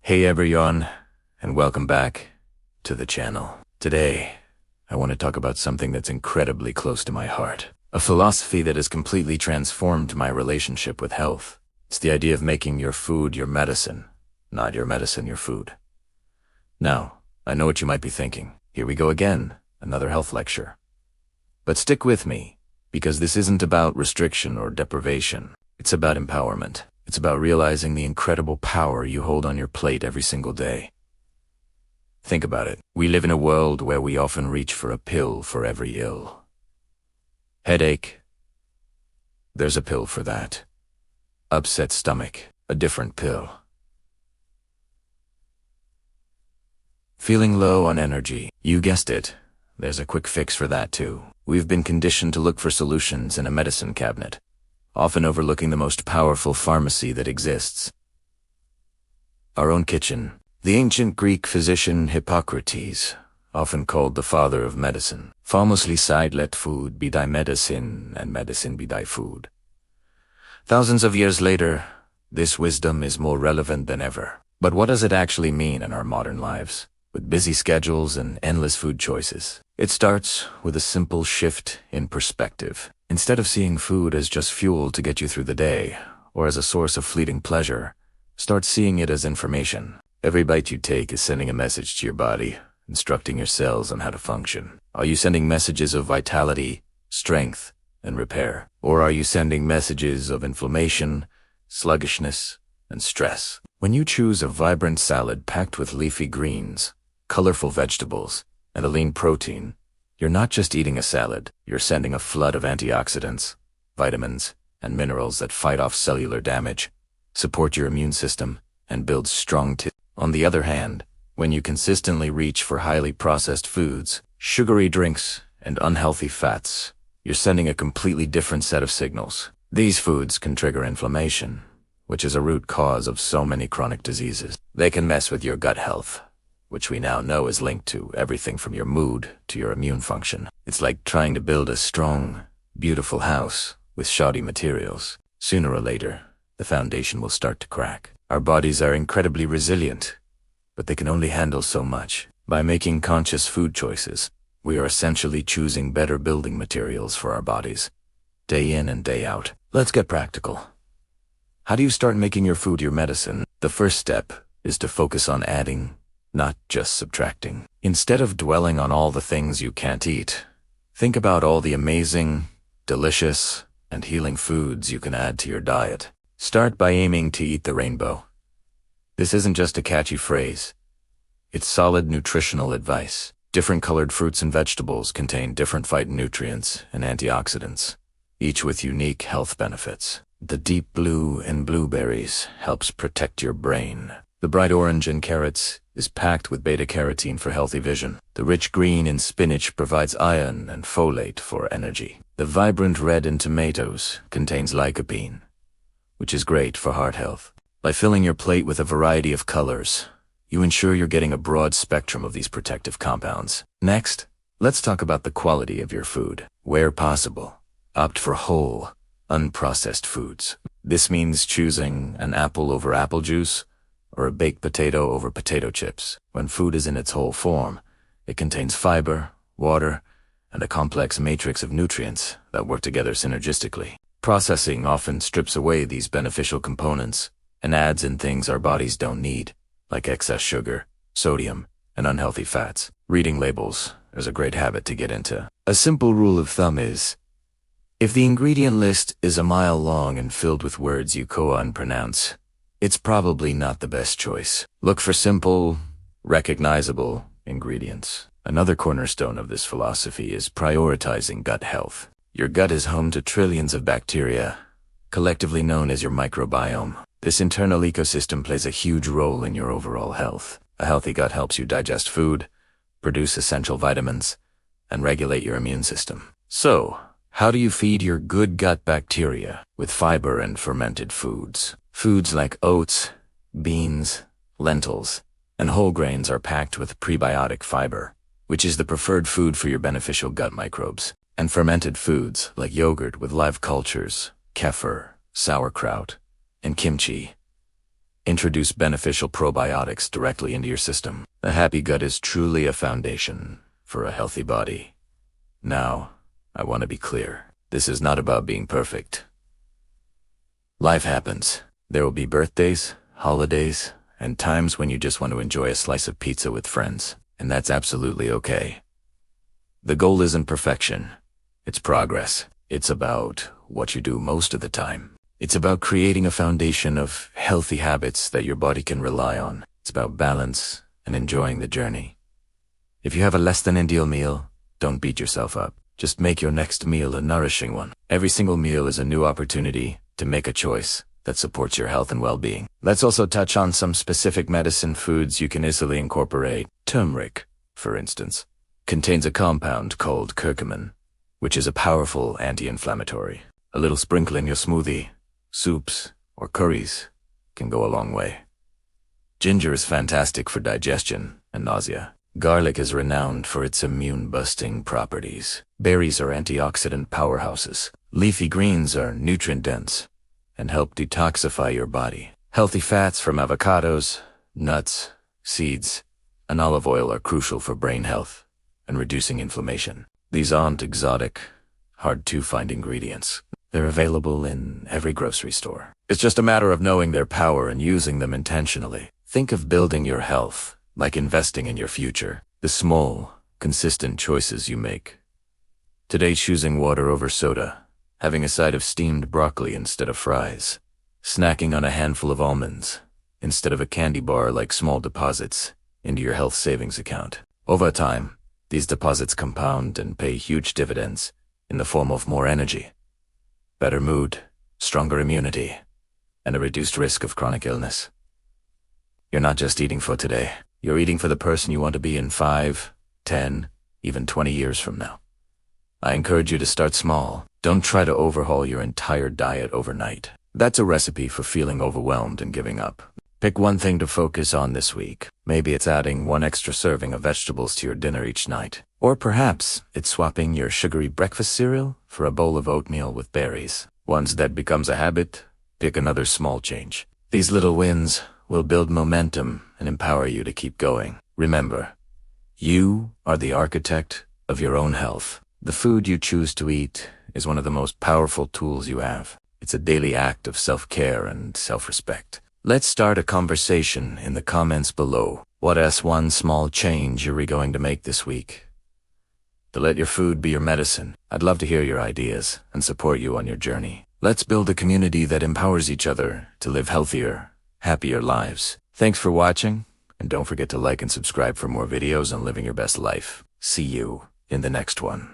Hey everyone, and welcome back to the channel. Today, I want to talk about something that's incredibly close to my heart. A philosophy that has completely transformed my relationship with health. It's the idea of making your food your medicine, not your medicine your food. Now, I know what you might be thinking. Here we go again, another health lecture. But stick with me, because this isn't about restriction or deprivation. It's about empowerment. It's about realizing the incredible power you hold on your plate every single day. Think about it. We live in a world where we often reach for a pill for every ill. Headache? There's a pill for that. Upset stomach? A different pill. Feeling low on energy? You guessed it. There's a quick fix for that too. We've been conditioned to look for solutions in a medicine cabinet, often overlooking the most powerful pharmacy that exists. Our own kitchen. The ancient Greek physician Hippocrates, often called the father of medicine, famously said, "Let food be thy medicine, and medicine be thy food." Thousands of years later, this wisdom is more relevant than ever. But what does it actually mean in our modern lives? With busy schedules and endless food choices, it starts with a simple shift in perspective. Instead of seeing food as just fuel to get you through the day, or as a source of fleeting pleasure, start seeing it as information. Every bite you take is sending a message to your body, instructing your cells on how to function. Are you sending messages of vitality, strength, and repair? Or are you sending messages of inflammation, sluggishness, and stress? When you choose a vibrant salad packed with leafy greens, colorful vegetables, and a lean protein, you're not just eating a salad, you're sending a flood of antioxidants, vitamins, and minerals that fight off cellular damage, support your immune system, and build strong tissues. On the other hand, when you consistently reach for highly processed foods, sugary drinks, and unhealthy fats, you're sending a completely different set of signals. These foods can trigger inflammation, which is a root cause of so many chronic diseases. They can mess with your gut health, which we now know is linked to everything from your mood to your immune function. It's like trying to build a strong, beautiful house with shoddy materials. Sooner or later, the foundation will start to crack. Our bodies are incredibly resilient, but they can only handle so much. By making conscious food choices, we are essentially choosing better building materials for our bodies, day in and day out. Let's get practical. How do you start making your food your medicine? The first step is to focus on adding, not just subtracting. Instead of dwelling on all the things you can't eat, think about all the amazing, delicious, and healing foods you can add to your diet. Start by aiming to eat the rainbow. This isn't just a catchy phrase. It's solid nutritional advice. Different colored fruits and vegetables contain different phytonutrients and antioxidants, each with unique health benefits. The deep blue in blueberries helps protect your brain. The bright orange in carrots is packed with beta-carotene for healthy vision. The rich green in spinach provides iron and folate for energy. The vibrant red in tomatoes contains lycopene, which is great for heart health. By filling your plate with a variety of colors, you ensure you're getting a broad spectrum of these protective compounds. Next, let's talk about the quality of your food. Where possible, opt for whole, unprocessed foods. This means choosing an apple over apple juice, or a baked potato over potato chips. When food is in its whole form, it contains fiber, water, and a complex matrix of nutrients that work together synergistically. Processing often strips away these beneficial components and adds in things our bodies don't need, like excess sugar, sodium, and unhealthy fats. Reading labels is a great habit to get into. A simple rule of thumb is, if the ingredient list is a mile long and filled with words you can't pronounce, it's probably not the best choice. Look for simple, recognizable ingredients. Another cornerstone of this philosophy is prioritizing gut health. Your gut is home to trillions of bacteria, collectively known as your microbiome. This internal ecosystem plays a huge role in your overall health. A healthy gut helps you digest food, produce essential vitamins, and regulate your immune system. So, how do you feed your good gut bacteria? With fiber and fermented foods. Foods like oats, beans, lentils, and whole grains are packed with prebiotic fiber, which is the preferred food for your beneficial gut microbes. And fermented foods like yogurt with live cultures, kefir, sauerkraut, and kimchi Introduce beneficial probiotics directly into your system. A happy gut is truly a foundation for a healthy body. Now, I want to be clear. This is not about being perfect. Life happens. There will be birthdays, holidays, and times when you just want to enjoy a slice of pizza with friends, and that's absolutely okay. The goal isn't perfection. It's progress. It's about what you do most of the time. It's about creating a foundation of healthy habits that your body can rely on. It's about balance and enjoying the journey. If you have a less than ideal meal, don't beat yourself up. Just make your next meal a nourishing one. Every single meal is a new opportunity to make a choice that supports your health and well-being. Let's also touch on some specific medicine foods you can easily incorporate. Turmeric, for instance, contains a compound called curcumin, which is a powerful anti-inflammatory. A little sprinkle in your smoothie, soups, or curries can go a long way. Ginger is fantastic for digestion and nausea. Garlic is renowned for its immune-busting properties. Berries are antioxidant powerhouses. Leafy greens are nutrient-dense and help detoxify your body. Healthy fats from avocados, nuts, seeds, and olive oil are crucial for brain health and reducing inflammation. These aren't exotic, hard-to-find ingredients. They're available in every grocery store. It's just a matter of knowing their power and using them intentionally. Think of building your health like investing in your future. The small, consistent choices you make. Today, choosing water over soda, having a side of steamed broccoli instead of fries, snacking on a handful of almonds instead of a candy bar like small deposits into your health savings account. Over time, these deposits compound and pay huge dividends in the form of more energy, better mood, stronger immunity, and a reduced risk of chronic illness. You're not just eating for today. You're eating for the person you want to be in 5, 10, even 20 years from now. I encourage you to start small. Don't try to overhaul your entire diet overnight. That's a recipe for feeling overwhelmed and giving up. Pick one thing to focus on this week. Maybe it's adding one extra serving of vegetables to your dinner each night. Or perhaps it's swapping your sugary breakfast cereal for a bowl of oatmeal with berries. Once that becomes a habit, pick another small change. These little wins will build momentum and empower you to keep going. Remember, you are the architect of your own health. The food you choose to eat is one of the most powerful tools you have. It's a daily act of self-care and self-respect. Let's start a conversation in the comments below. What is one small change you're going to make this week to let your food be your medicine? I'd love to hear your ideas and support you on your journey. Let's build a community that empowers each other to live healthier, happier lives. Thanks for watching, and don't forget to like and subscribe for more videos on living your best life. See you in the next one.